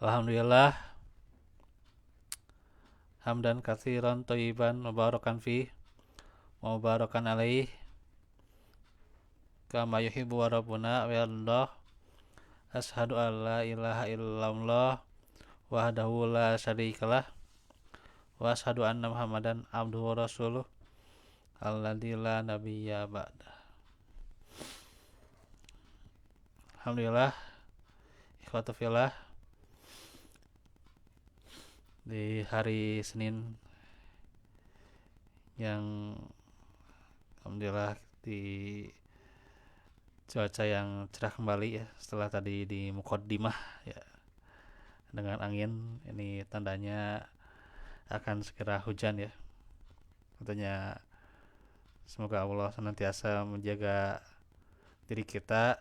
Alhamdulillah, hamdan katsiran thayyiban mubarakan fi mubarakan alaih kama yuhibbu wa rabbuna wa yardah. Asyhadu an la ilaha illallah wahdahu la syarikalah wa asyhadu anna Muhammadan abduhu wa rasuluh alladzi la nabiyya ba'da. Alhamdulillah, ikhwatu fillah, di hari Senin yang alhamdulillah di cuaca yang cerah kembali ya setelah tadi di Muqaddimah ya dengan angin, ini tandanya akan segera hujan ya. Tentunya semoga Allah senantiasa menjaga diri kita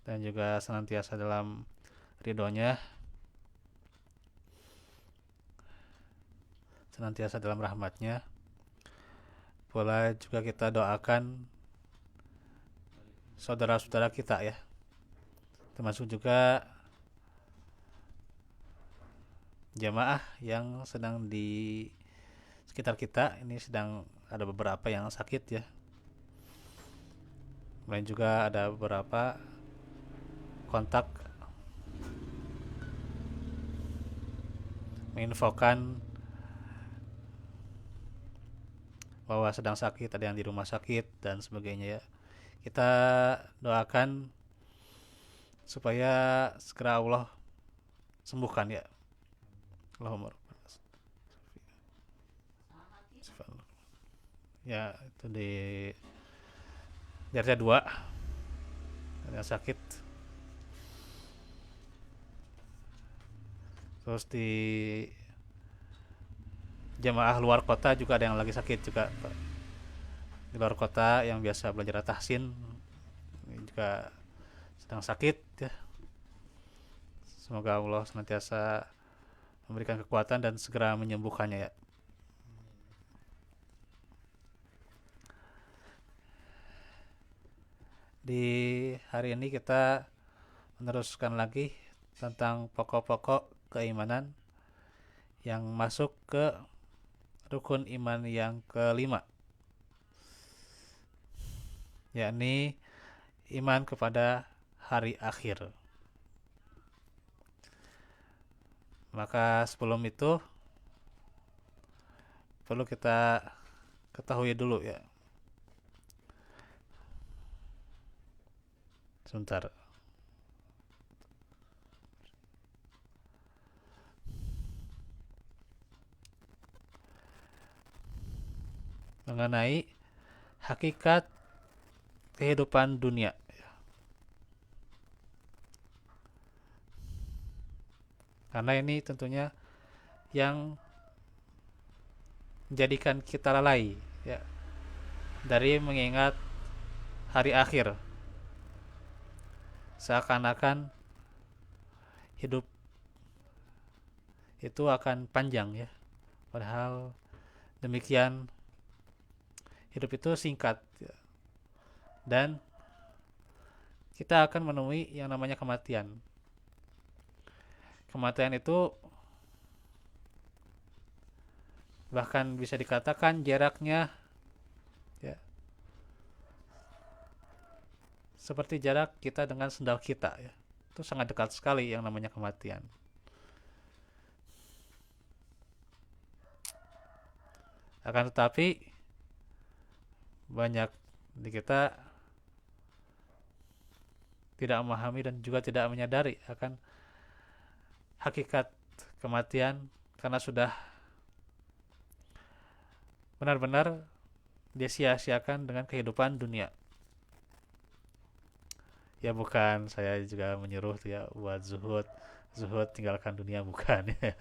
dan juga senantiasa dalam ridhonya, senantiasa dalam rahmatnya. Pula juga kita doakan saudara-saudara kita ya, termasuk juga jamaah yang sedang di sekitar kita. Ini sedang ada beberapa yang sakit ya, kemudian juga ada beberapa kontak menginfokan bahwa sedang sakit, ada yang di rumah sakit dan sebagainya ya. Kita doakan supaya segera Allah sembuhkan ya. Allahumma ya, itu di RT 2 ada yang sakit. Terus di jamaah luar kota juga ada yang lagi sakit juga, Pak. Di luar kota yang biasa belajar tahsin ini juga sedang sakit ya. Semoga Allah senantiasa memberikan kekuatan dan segera menyembuhkannya ya. Di hari ini kita meneruskan lagi tentang pokok-pokok keimanan yang masuk ke rukun iman yang kelima, yakni iman kepada hari akhir. Maka sebelum itu perlu kita ketahui dulu ya. Sebentar. Mengenai hakikat kehidupan dunia. Karena ini tentunya yang menjadikan kita lalai ya dari mengingat hari akhir. Seakan-akan hidup itu akan panjang ya. Padahal demikian, hidup itu singkat ya. Dan kita akan menemui yang namanya kematian. Kematian itu bahkan bisa dikatakan jaraknya ya seperti jarak kita dengan sendal kita ya. Itu sangat dekat sekali yang namanya kematian. Akan tetapi banyak di kita tidak memahami dan juga tidak menyadari akan hakikat kematian karena sudah benar-benar dia sia-siakan dengan kehidupan dunia. Ya bukan saya juga menyuruh tuh ya buat zuhud, zuhud tinggalkan dunia, bukan ya.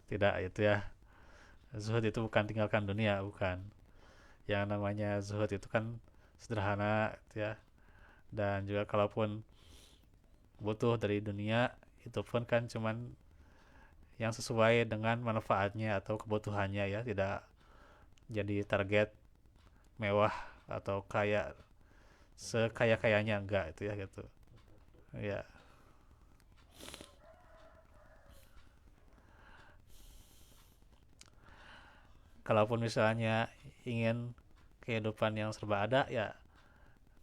Tidak itu ya. Zuhud itu bukan tinggalkan dunia, bukan. Yang namanya zuhud itu kan sederhana gitu ya. Dan juga kalaupun butuh dari dunia, itu pun kan cuman yang sesuai dengan manfaatnya atau kebutuhannya ya, tidak jadi target mewah atau kaya sekaya-kayanya, enggak itu ya gitu. Ya. Kalaupun misalnya ingin kehidupan yang serba ada, ya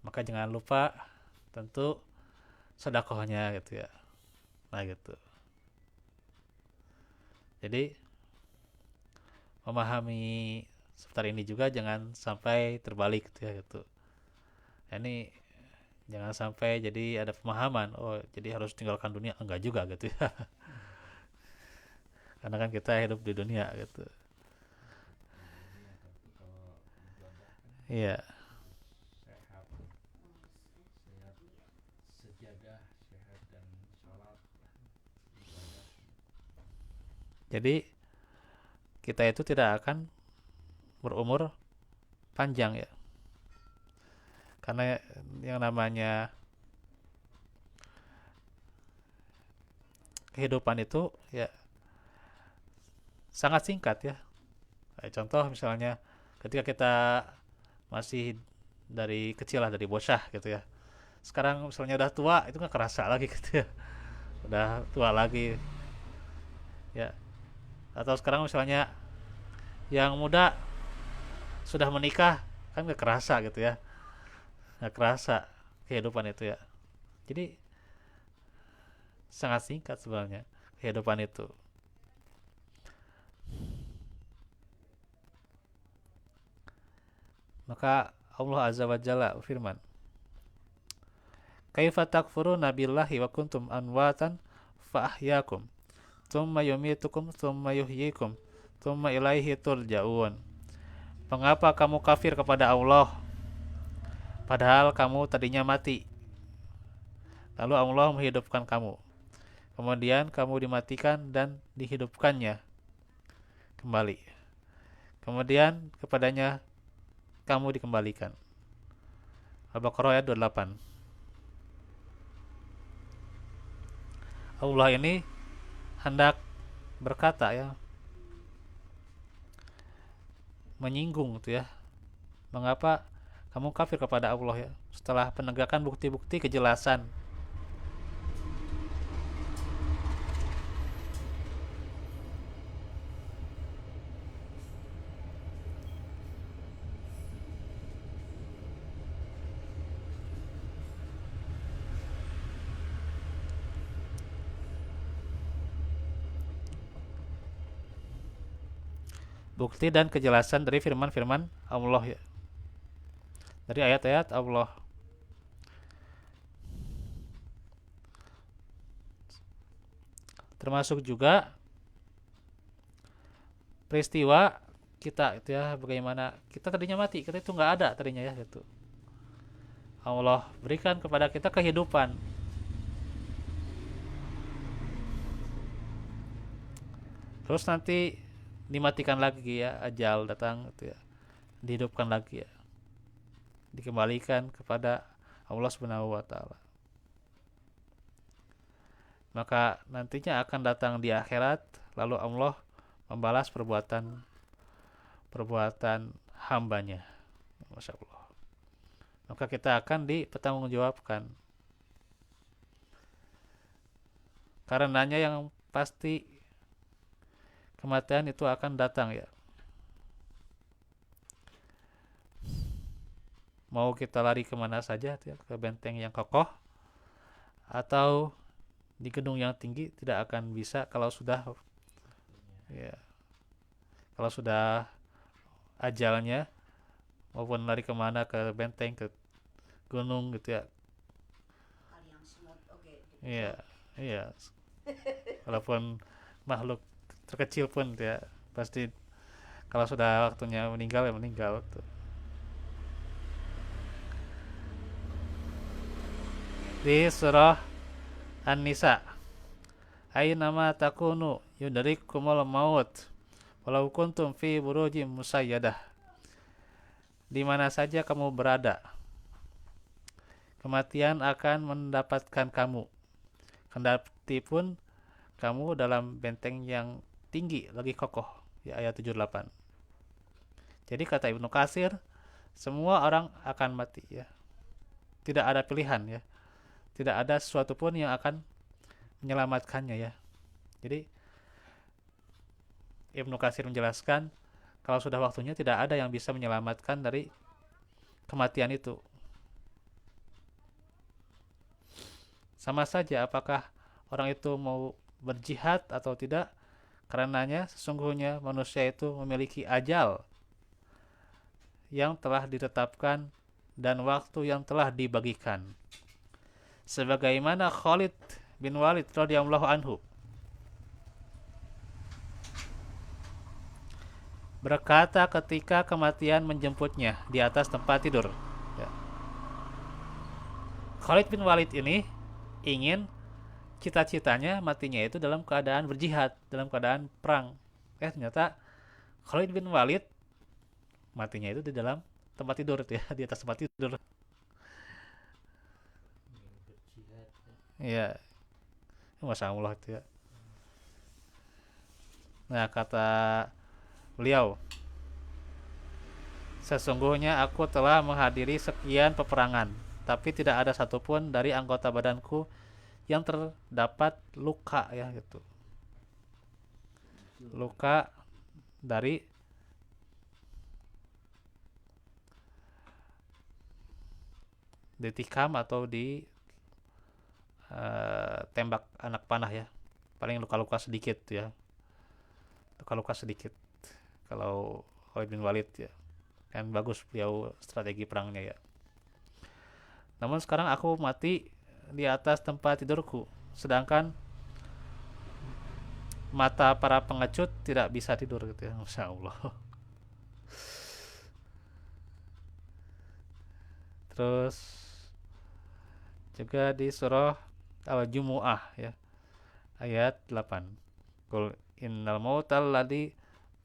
maka jangan lupa tentu sedekahnya gitu ya. Nah gitu. Jadi memahami seputar ini juga jangan sampai terbalik gitu ya gitu. Nah, ini jangan sampai jadi ada pemahaman, oh jadi harus tinggalkan dunia, enggak juga gitu ya. Karena kan kita hidup di dunia gitu. Iya. Jadi kita itu tidak akan berumur panjang ya. Karena yang namanya kehidupan itu ya sangat singkat ya. Kayak contoh misalnya ketika kita masih dari kecil lah, dari bocah gitu ya. Sekarang misalnya udah tua itu nggak kerasa lagi gitu ya. Udah tua lagi ya. Atau sekarang misalnya yang muda sudah menikah kan nggak kerasa gitu ya. Nggak kerasa kehidupan itu ya. Jadi sangat singkat sebenarnya kehidupan itu. Maka Allah Azza wa Jalla firman, kaifa takfuruna billahi wa kuntum amwatan fa ahyakum tsumma yumitukum tsumma yuhyikum tsumma ilaihi turja'un. Mengapa kamu kafir kepada Allah padahal kamu tadinya mati, lalu Allah menghidupkan kamu, kemudian kamu dimatikan dan dihidupkannya kembali, kemudian kepadanya kamu dikembalikan. Al-Baqarah ayat 28. Allah ini hendak berkata ya, menyinggung gitu ya, mengapa kamu kafir kepada Allah ya, setelah penegakan bukti-bukti kejelasan. Bukti dan kejelasan dari firman-firman Allah ya, dari ayat-ayat Allah. Termasuk juga peristiwa kita itu ya, bagaimana kita tadinya mati, kita itu nggak ada tadinya ya gitu. Allah berikan kepada kita kehidupan, terus nanti dimatikan lagi ya, ajal datang gitu ya, dihidupkan lagi ya, dikembalikan kepada Allah Subhanahu wa taala. Maka nantinya akan datang di akhirat, lalu Allah membalas perbuatan hambanya. Masya Allah. Maka kita akan dipertanggungjawabkan. Karenanya yang pasti kematian itu akan datang ya. Mau kita lari kemana saja, ke benteng yang kokoh atau di gedung yang tinggi, tidak akan bisa kalau sudah ya, kalau sudah ajalnya, maupun lari kemana, ke benteng, ke gunung gitu ya. Iya, iya. Walaupun makhluk terkecil pun ya pasti kalau sudah waktunya meninggal ya meninggal tuh. Di surah An-Nisa, Ainama takunu yudrikumul maut walau kuntum fi burujim musayyadah. Di mana saja kamu berada, kematian akan mendapatkan kamu, kendati pun kamu dalam benteng yang tinggi lagi kokoh ya, ayat 78. Jadi kata Ibnu Katsir, semua orang akan mati ya, tidak ada pilihan ya, tidak ada sesuatu pun yang akan menyelamatkannya ya. Jadi Ibnu Katsir menjelaskan, Kalau sudah waktunya, tidak ada yang bisa menyelamatkan dari kematian itu. Sama saja apakah orang itu mau berjihad atau tidak, karenanya sesungguhnya manusia itu memiliki ajal yang telah ditetapkan dan waktu yang telah dibagikan. Sebagaimana Khalid bin Walid radhiyallahu anhu berkata ketika kematian menjemputnya di atas tempat tidur. Ya. Khalid bin Walid ini ingin, cita-citanya matinya itu dalam keadaan berjihad, dalam keadaan perang. Ternyata Khalid bin Walid matinya itu di dalam tempat tidur ya, di atas tempat tidur. Iya, masya Allah itu ya. Nah, kata beliau, sesungguhnya aku telah menghadiri sekian peperangan, tapi tidak ada satupun dari anggota badanku yang terdapat luka ya gitu. Luka dari ditikam atau di tembak anak panah ya. Paling luka-luka sedikit ya. Luka-luka sedikit. Kalau Khalid bin Walid ya. Kan bagus beliau strategi perangnya ya. Namun sekarang aku mati di atas tempat tidurku, sedangkan mata para pengecut tidak bisa tidur gitu ya. Masya Allah. Terus juga di surah Al-Jumu'ah ya, ayat 8. Qul innal mautal ladzi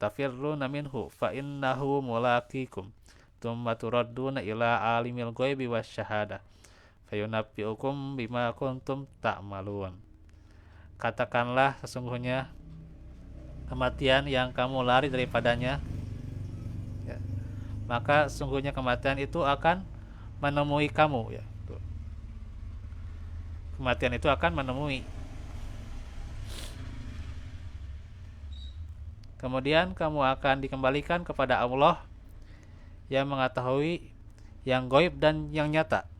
tafirruna minhu fa innahu mulaqikum tsumma turadduna ila alimil ghaibi wasyahadah fayunabbiukum bima kuntum ta'malun. Katakanlah sesungguhnya kematian yang kamu lari daripadanya ya, maka sesungguhnya kematian itu akan menemui kamu ya. Kematian itu akan menemui. Kemudian kamu akan dikembalikan kepada Allah yang mengetahui yang gaib dan yang nyata.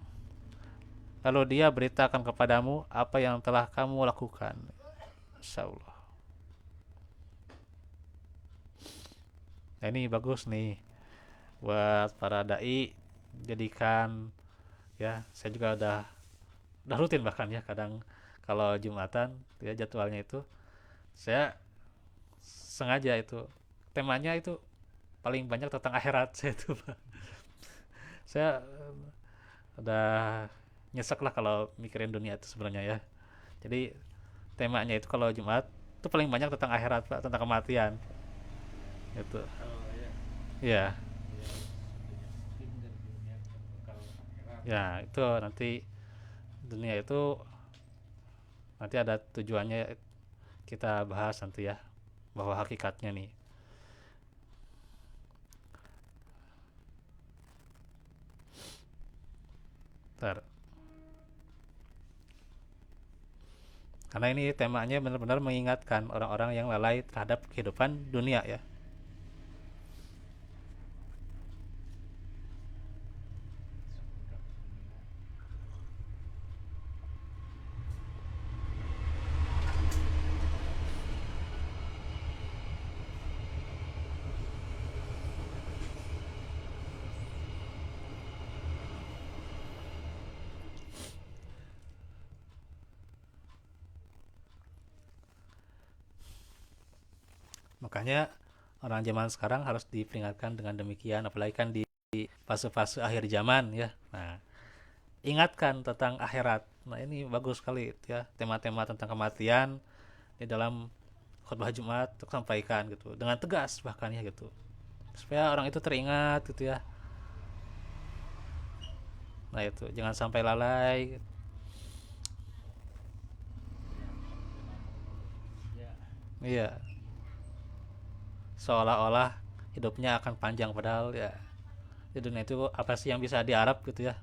Lalu dia beritakan kepadamu apa yang telah kamu lakukan. Insyaallah. Nah, ini bagus nih buat para dai, jadikan ya. Saya juga udah rutin bahkan ya, kadang kalau Jumatan ya jadwalnya itu saya sengaja itu temanya itu paling banyak tentang akhirat. Saya itu saya udah nyesek lah kalau mikirin dunia itu sebenarnya ya. Jadi temanya itu kalau Jumat itu paling banyak tentang akhirat Pak, tentang kematian itu. Ya, ya itu nanti dunia itu nanti ada tujuannya, kita bahas nanti ya, bahwa hakikatnya nih. Ntar. Karena ini temanya benar-benar mengingatkan orang-orang yang lalai terhadap kehidupan dunia ya. Makanya orang zaman sekarang harus diperingatkan dengan demikian, apalagi kan di fase-fase akhir zaman ya. Nah, ingatkan tentang akhirat. Nah, ini bagus sekali ya, tema-tema tentang kematian di dalam khutbah Jumat untuk sampaikan gitu dengan tegas bahkan ya gitu. Supaya orang itu teringat gitu ya. Nah, itu jangan sampai lalai. Iya, seolah-olah hidupnya akan panjang padahal ya di dunia itu apa sih yang bisa diharap gitu ya,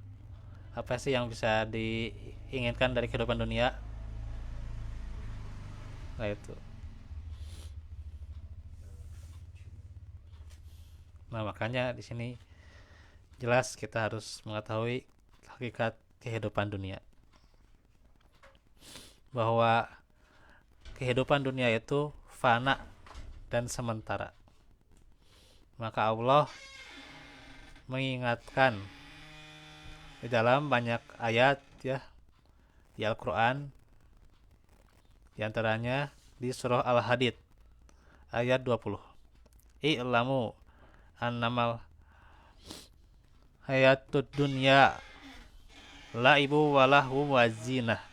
apa sih yang bisa diinginkan dari kehidupan dunia. Nah itu Nah, makanya di sini jelas kita harus mengetahui hakikat kehidupan dunia, bahwa kehidupan dunia itu fana dan sementara. Maka Allah mengingatkan di dalam banyak ayat ya di Al-Qur'an, di antaranya di surah Al-Hadid ayat 20. I'lamu annamal hayatud dunya laibu walahu wazinah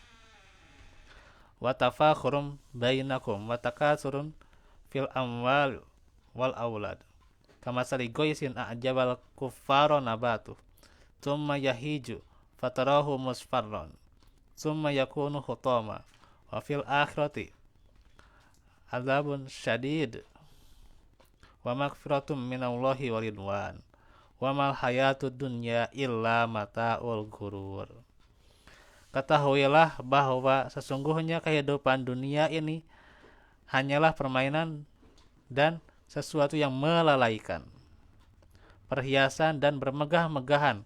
wa tafakhurum bainakum wa takasurun fil amwal wal aulad kama saligoisin a'jabal kuffaro nabatu thumma yahiju fatarahu musfarron thumma yakunu hutama wa fil akhirati adzabun syadid wa maghfiratum minallahi waridwan wa mal hayatud dunya illa mata'ul ghurur. Ketahuilah bahwa sesungguhnya kehidupan dunia ini hanyalah permainan dan sesuatu yang melalaikan, perhiasan dan bermegah-megahan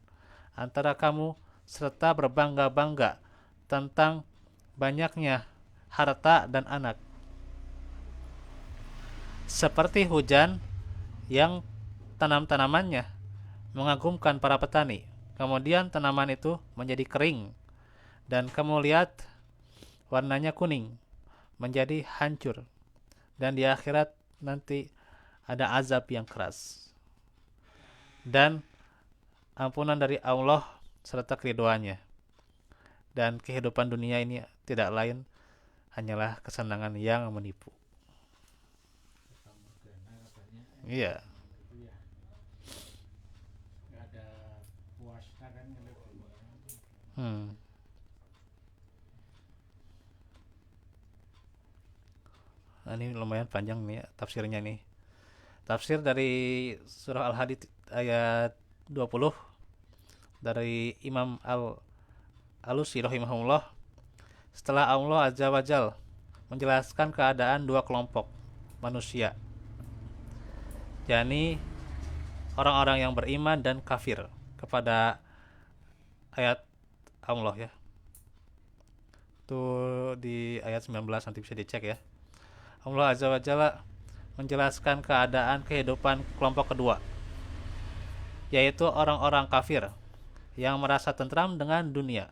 antara kamu serta berbangga-bangga tentang banyaknya harta dan anak. Seperti hujan yang tanam-tanamannya mengagumkan para petani, kemudian tanaman itu menjadi kering dan kamu lihat warnanya kuning, menjadi hancur, dan di akhirat nanti ada azab yang keras dan ampunan dari Allah serta keridhoannya. Dan kehidupan dunia ini tidak lain hanyalah kesenangan yang menipu. Iya. Nah, ini lumayan panjang nih tafsirnya nih. Tafsir dari surah Al-Hadid ayat 20 dari Imam Al-Alusi rahimahullah. Setelah Allah Azza wa Jal menjelaskan keadaan dua kelompok manusia, yakni orang-orang yang beriman dan kafir kepada ayat Allah ya. Itu di ayat 19, nanti bisa dicek ya. Allah Azza wa Jalla menjelaskan keadaan kehidupan kelompok kedua, yaitu orang-orang kafir yang merasa tentram dengan dunia.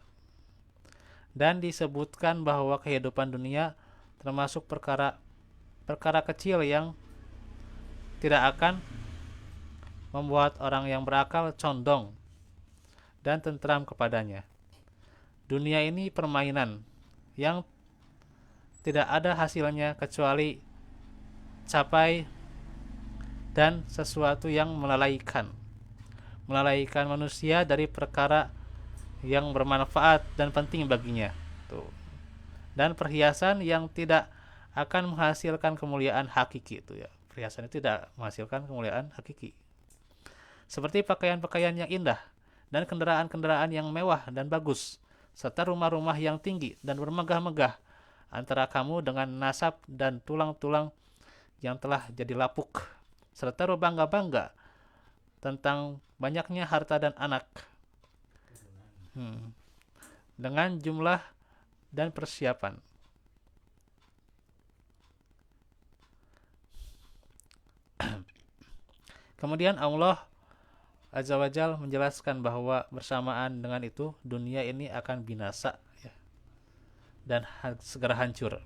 Dan disebutkan bahwa kehidupan dunia termasuk perkara kecil yang tidak akan membuat orang yang berakal condong dan tentram kepadanya. Dunia ini permainan yang tidak ada hasilnya kecuali capai dan sesuatu yang melalaikan manusia dari perkara yang bermanfaat dan penting baginya. Tuh. Dan perhiasan yang tidak akan menghasilkan kemuliaan hakiki itu ya. Perhiasan itu tidak menghasilkan kemuliaan hakiki. Seperti pakaian-pakaian yang indah dan kendaraan-kendaraan yang mewah dan bagus, serta rumah-rumah yang tinggi dan bermegah-megah antara kamu dengan nasab dan tulang-tulang yang telah jadi lapuk, serta berbangga-bangga tentang banyaknya harta dan anak, dengan jumlah dan persiapan. Kemudian Allah Azza wa Jal menjelaskan bahwa bersamaan dengan itu dunia ini akan binasa ya, dan segera hancur.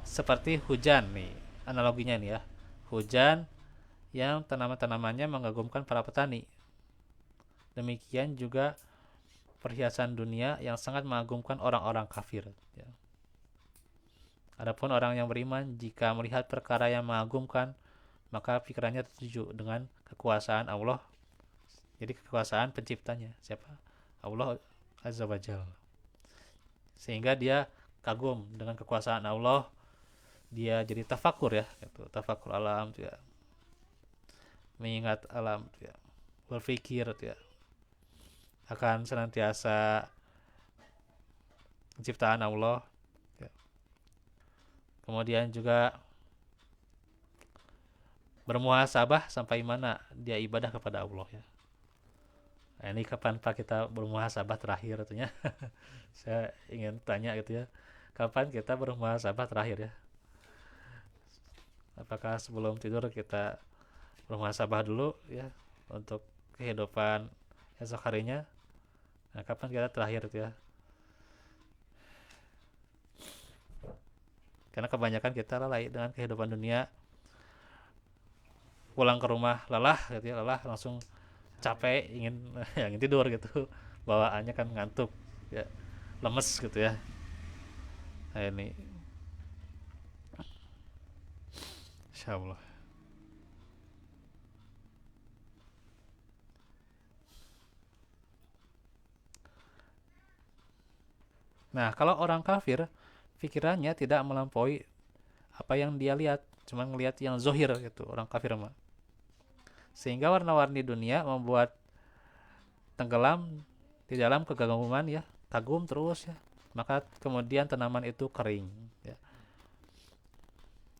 Seperti hujan nih, analoginya nih ya. Hujan yang tanaman-tanamannya mengagumkan para petani. Demikian juga perhiasan dunia yang sangat mengagumkan orang-orang kafir ya. Adapun orang yang beriman, jika melihat perkara yang mengagumkan, maka pikirannya tertuju dengan kekuasaan Allah. Jadi kekuasaan penciptanya siapa? Allah Azza wa Jalla. Sehingga dia kagum dengan kekuasaan Allah, dia jadi tafakur ya, gitu. Tafakur alam ya, mengingat alam ya, berpikir ya, akan senantiasa penciptaan Allah ya. Kemudian juga bermuhasabah sampai mana dia ibadah kepada Allah ya. Nah, ini kapan Pak kita bermuhasabah terakhir tentunya. Saya ingin tanya gitu ya. Kapan kita bermuhasabah terakhir ya? Apakah sebelum tidur kita bermuhasabah dulu ya untuk kehidupan esok harinya? Nah, kapan kita terakhir itu ya? Karena kebanyakan kita lalai dengan kehidupan dunia, pulang ke rumah lelah gitu ya, lelah langsung capek ingin ingin tidur gitu. Bawaannya kan ngantuk ya, lemes gitu ya. Nah, ini insyaallah. Nah, kalau orang kafir pikirannya tidak melampaui apa yang dia lihat, cuma ngelihat yang zohir gitu orang kafir mah. Sehingga warna-warni dunia membuat tenggelam di dalam kegagaman ya, kagum terus ya. Maka kemudian tanaman itu kering ya.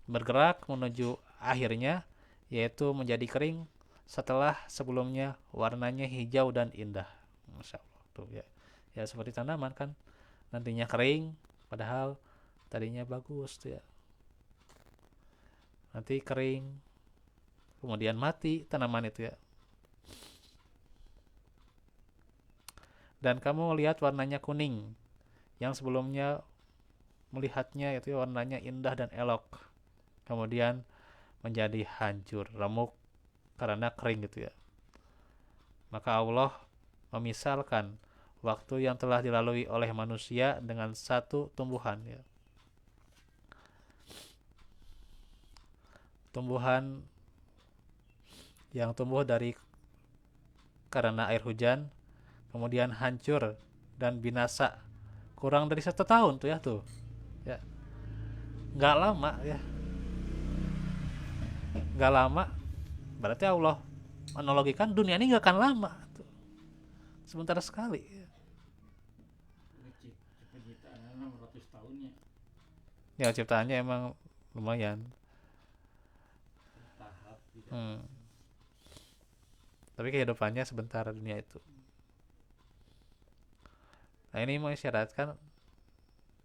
Bergerak menuju akhirnya yaitu menjadi kering setelah sebelumnya warnanya hijau dan indah. Masya Allah tuh ya. Ya seperti tanaman kan nantinya kering padahal tadinya bagus tuh ya. Nanti kering kemudian mati tanaman itu ya. Dan kamu lihat warnanya kuning yang sebelumnya melihatnya itu warnanya indah dan elok, kemudian menjadi hancur remuk karena kering gitu ya. Maka Allah memisalkan waktu yang telah dilalui oleh manusia dengan satu tumbuhan ya. Tumbuhan yang tumbuh dari karena air hujan kemudian hancur dan binasa kurang dari 1 tahun tuh ya tuh ya, nggak lama ya, nggak lama. Berarti Allah analogikan dunia ini nggak akan lama tuh, sebentar sekali. Penciptaannya 600 tahunnya Ya ciptaannya emang lumayan. bertahap tidak. hmm. Tapi kehidupannya sebentar dunia itu. Nah ini mengisyaratkan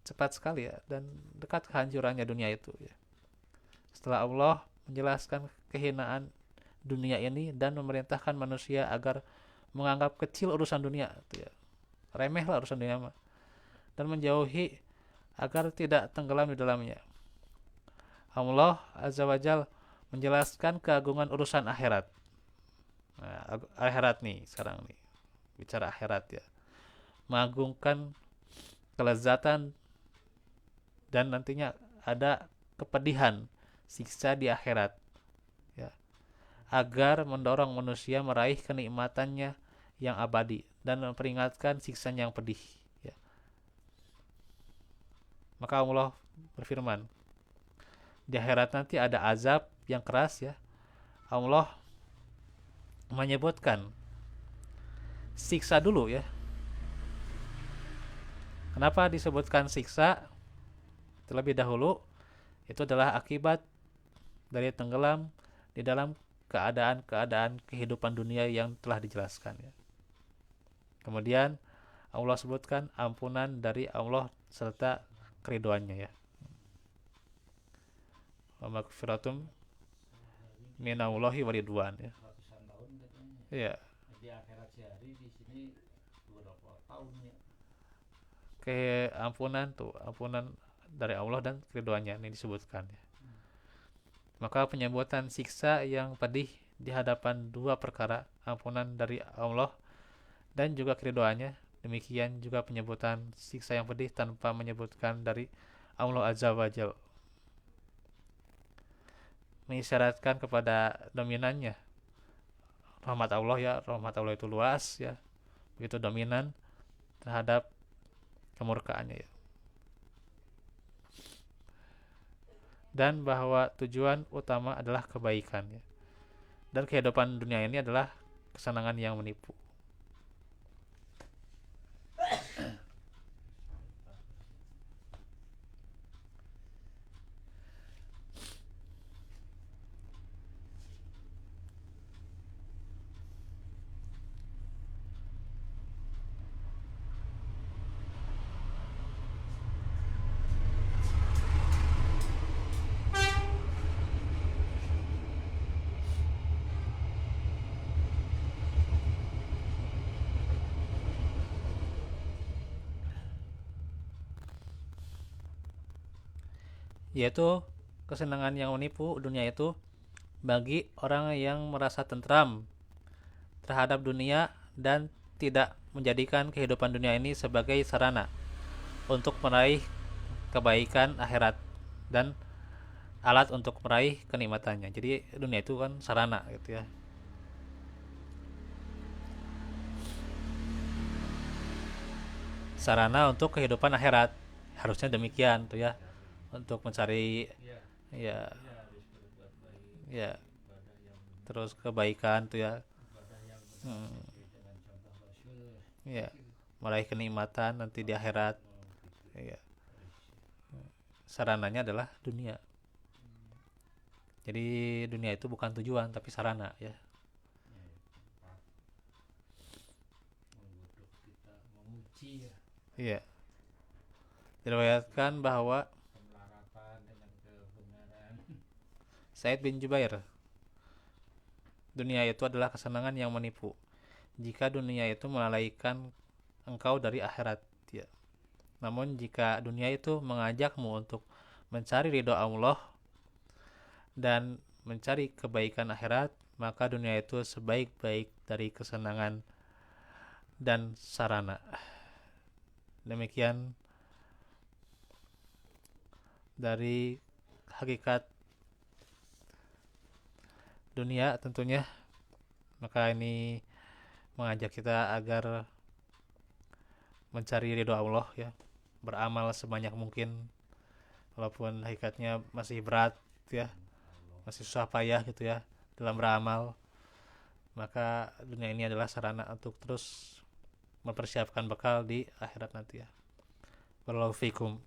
cepat sekali ya dan dekat kehancurannya dunia itu ya. Setelah Allah menjelaskan kehinaan dunia ini dan memerintahkan manusia agar menganggap kecil urusan dunia itu ya, remeh lah urusan dunia mah, dan menjauhi agar tidak tenggelam di dalamnya. Allah Azza wa Jal menjelaskan keagungan urusan akhirat. Nah, akhirat nih sekarang nih, bicara akhirat ya, mengagungkan kelezatan dan nantinya ada kepedihan siksa di akhirat ya, agar mendorong manusia meraih kenikmatannya yang abadi dan memperingatkan siksa yang pedih ya. Maka Allah berfirman, di akhirat nanti ada azab yang keras ya. Allah menyebutkan siksa dulu ya. Kenapa disebutkan siksa terlebih dahulu? Itu adalah akibat dari tenggelam di dalam keadaan-keadaan kehidupan dunia yang telah dijelaskan ya. Kemudian Allah sebutkan ampunan dari Allah serta keriduannya ya. Wa magfiratum minallahi waridwan ya. Ratusan tahun katanya. Iya, Di akhirat sehari di sini beberapa tahun ya. ampunan tuh, ampunan dari Allah dan keriduannya ini disebutkan ya. Maka penyebutan siksa yang pedih di hadapan dua perkara, ampunan dari Allah dan juga keriduannya, demikian juga penyebutan siksa yang pedih tanpa menyebutkan dari Allah Azza wa Jalla, mengisyaratkan kepada dominannya rahmat Allah ya. Rahmat Allah itu luas ya, begitu dominan terhadap kemurkaannya ya. Dan bahwa tujuan utama adalah kebaikan ya. Dan kehidupan dunia ini adalah kesenangan yang menipu. yaitu kesenangan yang menipu dunia itu bagi orang yang merasa tentram terhadap dunia dan tidak menjadikan kehidupan dunia ini sebagai sarana untuk meraih kebaikan akhirat dan alat untuk meraih kenikmatannya. Jadi dunia itu kan sarana gitu ya. Sarana untuk kehidupan akhirat. Harusnya demikian tuh ya. Untuk mencari Ya, ya ya harus berbuat baik, ya ibadah yang terus kebaikan tuh ya. ibadah yang benar Hmm, sesuai dengan contoh Rasul. ya meraih kenikmatan nanti di akhirat. Oh, gitu. Ya, Harus. sarananya adalah dunia. Jadi dunia itu bukan tujuan tapi sarana ya. Ya, tempat menggodok kita, menguji ya, Iya. Diriwayatkan bahwa kemelaratan dengan kebenaran. Said bin Jubair, dunia itu adalah kesenangan yang menipu. Jika dunia itu melalaikan engkau dari akhirat, ya. Namun jika dunia itu mengajakmu untuk mencari ridho Allah dan mencari kebaikan akhirat, maka dunia itu sebaik-baik dari kesenangan dan sarana. Demikian dari hakikat dunia tentunya. Maka ini mengajak kita agar mencari ridho Allah ya, beramal sebanyak mungkin walaupun hakikatnya masih berat ya, masih susah payah gitu ya dalam beramal. Maka dunia ini adalah sarana untuk terus mempersiapkan bekal di akhirat nanti ya. Wallahu fikum.